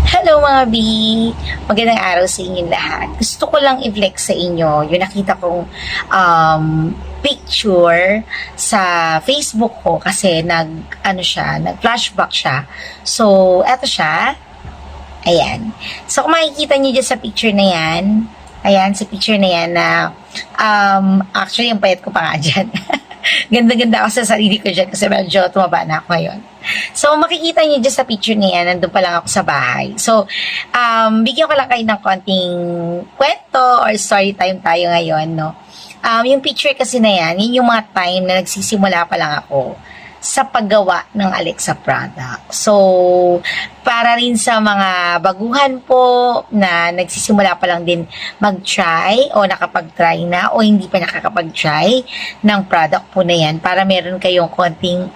Hello mga B! Magandang araw sa inyong lahat. Gusto ko lang i-flex sa inyo yung nakita kong picture sa Facebook ko kasi nag-flashback siya. So, eto siya. Ayan. So, kung makikita niyo dyan sa picture na yan, ayan, sa picture na yan na actually, yung payat ko pa nga dyan. Ganda-ganda ako sa sarili ko dyan kasi medyo tumaba na ako ngayon. So, makikita niyo dyan sa picture na yan, nandun pa lang ako sa bahay. So, bigyan ko lang kayo ng konting kwento or story time tayo ngayon, no? Yung picture kasi na yan, yun yung mga time na nagsisimula pa lang ako sa paggawa ng Alexa product. So, para rin sa mga baguhan po na nagsisimula pa lang din mag-try o nakapag-try na o hindi pa nakakapag-try ng product po na yan para meron kayong konting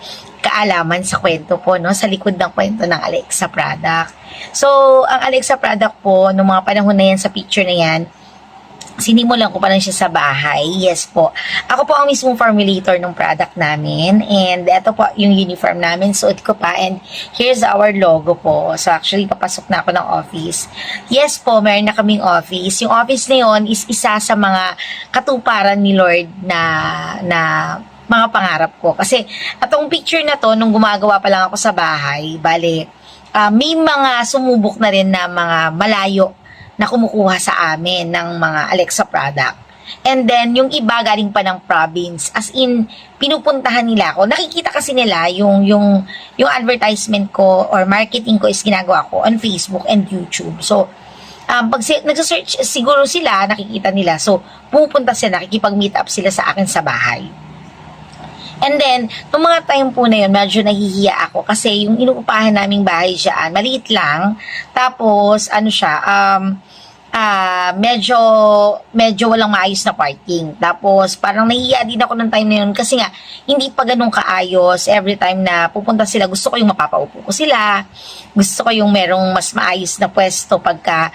kaalaman sa kwento po, no? Sa likod ng kwento ng Alexa product. So, ang Alexa product po, nung mga panahon na yan sa picture na yan, sinimulan ko pa lang siya sa bahay. Yes po. Ako po ang mismong formulator ng product namin. And ito po yung uniform namin. Suot ko pa. And here's our logo po. So actually, papasok na ako ng office. Yes po, meron na kaming office. Yung office na yun is isa sa mga katuparan ni Lord na mga pangarap ko. Kasi atong picture na to, nung gumagawa pa lang ako sa bahay, bale, may mga sumubok na rin na mga malayo na kumukuha sa amin ng mga Alexa product. And then, yung iba galing pa ng province. As in, pinupuntahan nila ako. Nakikita kasi nila yung advertisement ko or marketing ko is ginagawa ko on Facebook and YouTube. So, pag nagsasearch siguro sila, nakikita nila. So, pupunta sila, nakikipag-meet up sila sa akin sa bahay. And then, nung mga time po na yun, medyo nahihiya ako kasi yung inuupahan naming bahay dyan, maliit lang. Tapos, medyo walang maayos na parking. Tapos, parang nahihiya din ako ng time na yun kasi nga, hindi pa ganun kaayos. Every time na pupunta sila, gusto ko yung mapapaupo ko sila. Gusto ko yung merong mas maayos na pwesto pagka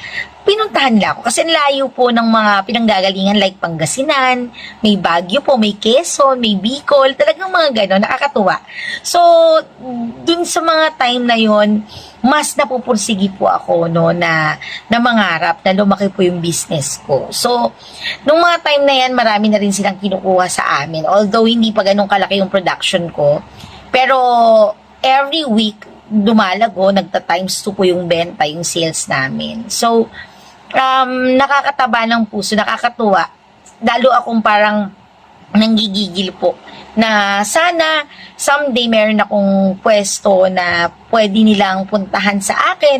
pinuntahan nila ako. Kasi layo po ng mga pinanggagalingan like Pangasinan, may Baguio po, may Quezon, may Bicol, talagang mga gano'n, nakakatuwa. So, dun sa mga time na yon mas napupursigi po ako no, na mangarap na lumaki po yung business ko. So, nung mga time na yan, marami na rin silang kinukuha sa amin. Although, hindi pa ganun kalaki yung production ko. Pero, every week, dumalago, nagta-times 2 po yung benta, yung sales namin. So, nakakataba ng puso, nakakatuwa. Lalo akong parang nanggigigil po na sana someday meron akong pwesto na pwede nilang puntahan sa akin,